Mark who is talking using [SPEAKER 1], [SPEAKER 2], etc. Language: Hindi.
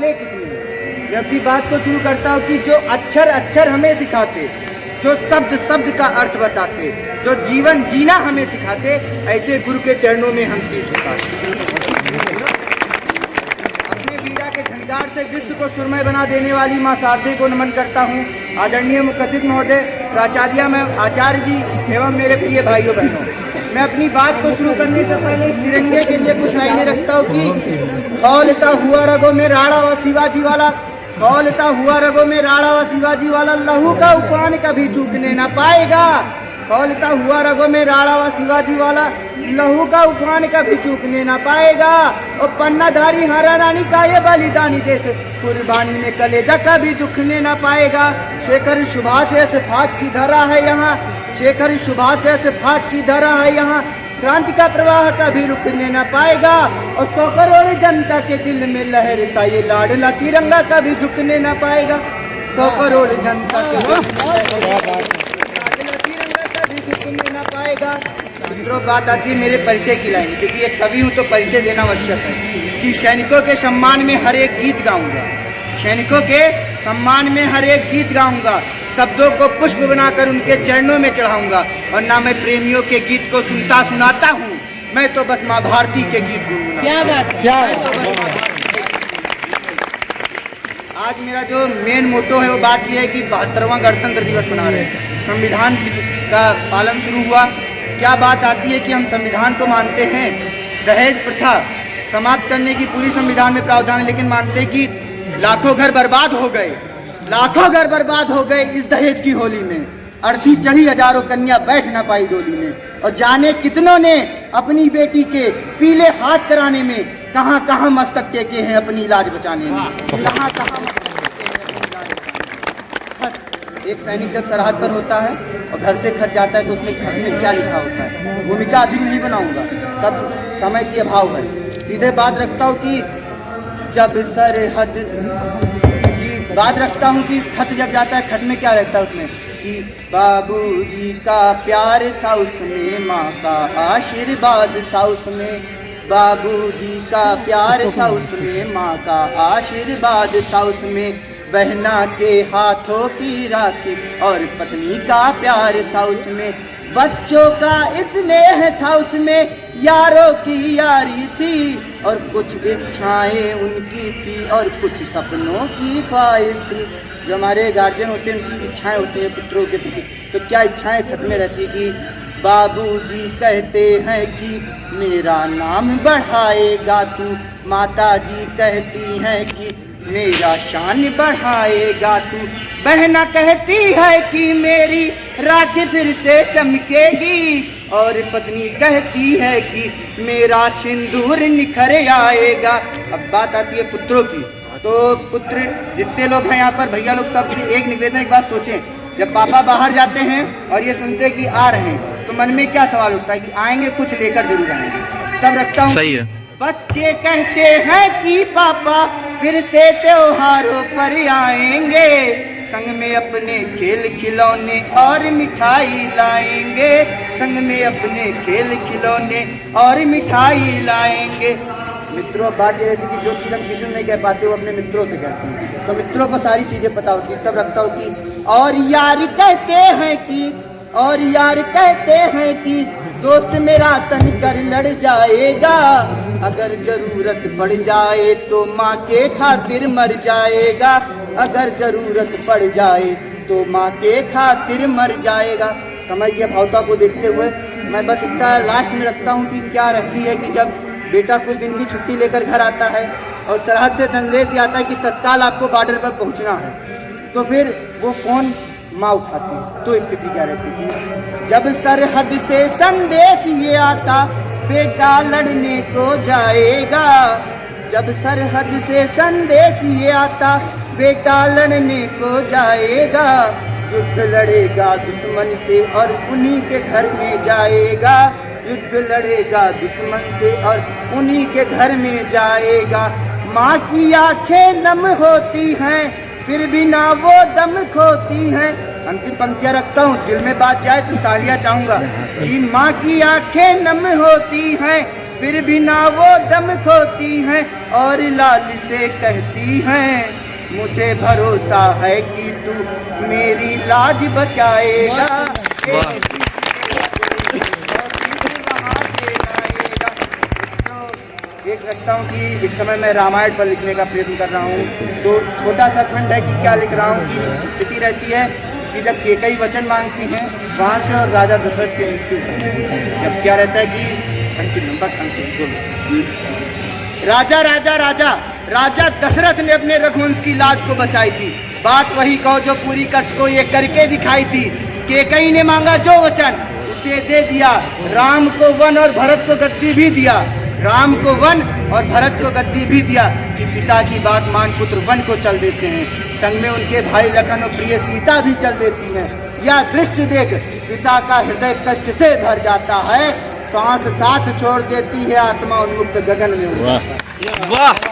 [SPEAKER 1] वाले कितने हैं। मैं अपनी बात को शुरू करता हूँ कि जो अक्षर अक्षर हमें सिखाते, जो शब्द शब्द का अर्थ बताते, जो जीवन जीना हमें सिखाते, ऐसे गुरु के चरणों में हम शीश झुकाते। अपने वीरा के झंकार से विश्व को सुरमय बना देने वाली मां शारदे को नमन करता हूँ। आदरणीय मुखचित महोदय, प्राचार्य मैम, आचार्य जी एवं मेरे प्रिय भाइयों बहनों, मैं अपनी बात को शुरू करने से पहले इस तिरंगे के लिए कुछ लाइनें रखता हूँ कि खौलता हुआ रगों में राणा व शिवाजी वाला, खौलता हुआ रगों में राणा व शिवाजी वाला, लहू का उफान कभी चूकने ना पाएगा। खौलता हुआ रगों में राणा व शिवाजी वाला, लहू का उफान कभी चूकने ना पाएगा। और पन्नाधारी हारा रानी का ये बलिदानी देश, कुर्बानी में कलेजा कभी दुखने ना पाएगा। शेखर सुभाष ऐसे फाक की धरा है यहाँ, शेखर सुभाष ऐसे फाक की धरा है यहाँ, क्रांति का प्रवाह कभी रुकने न पाएगा। और 100 करोड़ जनता के दिल में लहरता ये लाडला तिरंगा कभी झुकने न पाएगा। 100 करोड़ जनता के दिल में लाडला तिरंगा कभी झुकने न पाएगा। मित्रों, बात आती है मेरे परिचय की लाइन, क्योंकि एक कवि हूँ तो परिचय देना आवश्यक है कि सैनिकों के सम्मान में हर एक गीत गाऊंगा, सैनिकों के सम्मान में हर एक गीत गाऊंगा, शब्दों को पुष्प बनाकर उनके चरणों में चढ़ाऊंगा। और ना मैं प्रेमियों के गीत को सुनता सुनाता हूँ, मैं तो बस माँ भारती के गीत गुनगुनाता। क्या बात, क्या आज मेरा जो मेन मोटो है वो बात यह है कि 72वां गणतंत्र दिवस मना रहे हैं, संविधान का पालन शुरू हुआ। क्या बात आती है कि हम संविधान को मानते हैं, दहेज प्रथा समाप्त करने की पूरी संविधान में प्रावधान है, लेकिन मानते हैं कि लाखों घर बर्बाद हो गए, लाखों घर बर्बाद हो गए इस दहेज की होली में। अर्थी चढ़ी हजारों कन्या बैठ ना पाई डोली में, और जाने कितनों ने अपनी बेटी के पीले हाथ कराने में कहां कहां मस्तक टेके हैं अपनी इलाज बचाने में, कहां कहां मस्तक टेके हैं अपनी इलाज बचाने में। एक सैनिक जब सरहद पर होता है और घर से खत जाता है तो उसमें खत में क्या लिखा होता है, भूमिका अभी नहीं बनाऊंगा, सब समय की अभाव है। सीधे बात रखता हूँ कि जब सरहद बात रखता हूँ कि इस खत जब जाता है, खत में क्या रहता है उसमें कि बाबूजी का प्यार था उसमें, माँ का आशीर्वाद था उसमें, बाबूजी का प्यार था उसमें, माँ का आशीर्वाद था उसमें, बहना के हाथों की राखी और पत्नी का प्यार था उसमें, बच्चों का स्नेह था उसमें, यारों की यारी थी, और कुछ इच्छाएं उनकी थी और कुछ सपनों की ख्वाहिश थी। जो हमारे गार्जियन होते हैं उनकी इच्छाएं होती हैं पुत्रों के प्रति, तो क्या इच्छाएं खत में रहती कि बाबूजी कहते हैं कि मेरा नाम बढ़ाएगा तू, माताजी कहती हैं कि मेरा शान बढ़ाएगा तू, बहना कहती है कि मेरी राखी फिर से चमकेगी, और पत्नी कहती है कि मेरा सिंदूर निखर आएगा। अब बात आती है पुत्रों की, तो पुत्र जितने लोग हैं यहाँ पर, भैया लोग सब एक निवेदन, एक बात सोचें, जब पापा बाहर जाते हैं और ये सुनते हैं कि आ रहे हैं, तो मन में क्या सवाल उठता है कि आएंगे, कुछ लेकर जरूर आएंगे। तब रखता हूँ, सही है, बच्चे कहते हैं कि पापा फिर से त्योहारों पर आएंगे, संग में अपने खेल खिलौने और मिठाई लाएंगे, संग में अपने खेल खिलौने और मिठाई लाएंगे। मित्रों, बात ये रहती कि जो चीज़ हम किसी से नहीं कह पाते वो अपने मित्रों से कहते हैं, तो मित्रों को सारी चीज़ें पता होती। तब रखता हूँ कि और यार कहते हैं कि, और यार कहते हैं कि दोस्त मेरा तन कर लड़ जाएगा, अगर जरूरत पड़ जाए तो माँ के खातिर मर जाएगा, अगर जरूरत पड़ जाए तो माँ के खातिर मर जाएगा। समय की अभावता को देखते हुए मैं बस इतना लास्ट में रखता हूँ कि क्या रहती है कि जब बेटा कुछ दिन की छुट्टी लेकर घर आता है और सरहद से संदेश आता है कि तत्काल आपको बॉर्डर पर पहुँचना है, तो फिर वो फोन माँ उठाती है, तो स्थिति क्या रहती थी, जब सरहद से संदेश ये आता बेटा लड़ने को जाएगा, जब सरहद से संदेश ये आता बेटा लड़ने को जाएगा, युद्ध लड़ेगा दुश्मन से और उन्हीं के घर में जाएगा, युद्ध लड़ेगा दुश्मन से और उन्हीं के घर में जाएगा। माँ की आंखें नम होती हैं फिर भी ना वो दम खोती हैं। अंतिम पंक्तियाँ रखता हूँ, दिल में बात जाए तो तालियां चाहूंगा कि माँ की आंखें नम होती हैं फिर भी ना वो दम खोती हैं और लाल से कहती हैं मुझे भरोसा है कि तू मेरी लाज बचाएगा। एक रखता हूँ कि इस समय मैं रामायण पर लिखने का प्रयत्न कर रहा हूँ, तो छोटा सा खंड है कि क्या लिख रहा हूँ कि स्थिति रहती है कि जब केकई वचन मांगती हैं वहाँ से और राजा दशरथ की मृत्यु, जब क्या रहता है कि अंतिम नंबर राजा राजा राजा राजा दशरथ ने अपने रघुवंश की लाज को बचाई थी। बात वही कहो जो पूरी कच्छ को ये करके दिखाई थी। केकई ने मांगा जो वचन उसे दे दिया, राम को वन और भरत को गद्दी भी दिया, राम को वन और भरत को गद्दी भी दिया कि पिता की बात मान पुत्र वन को चल देते हैं, संग में उनके भाई लखन और प्रिय सीता भी चल देती हैं। यह दृश्य देख पिता का हृदय कष्ट से भर जाता है, सांस साथ छोड़ देती है, आत्मा उन्मुक्त गगन में उड़ता है।
[SPEAKER 2] वाह।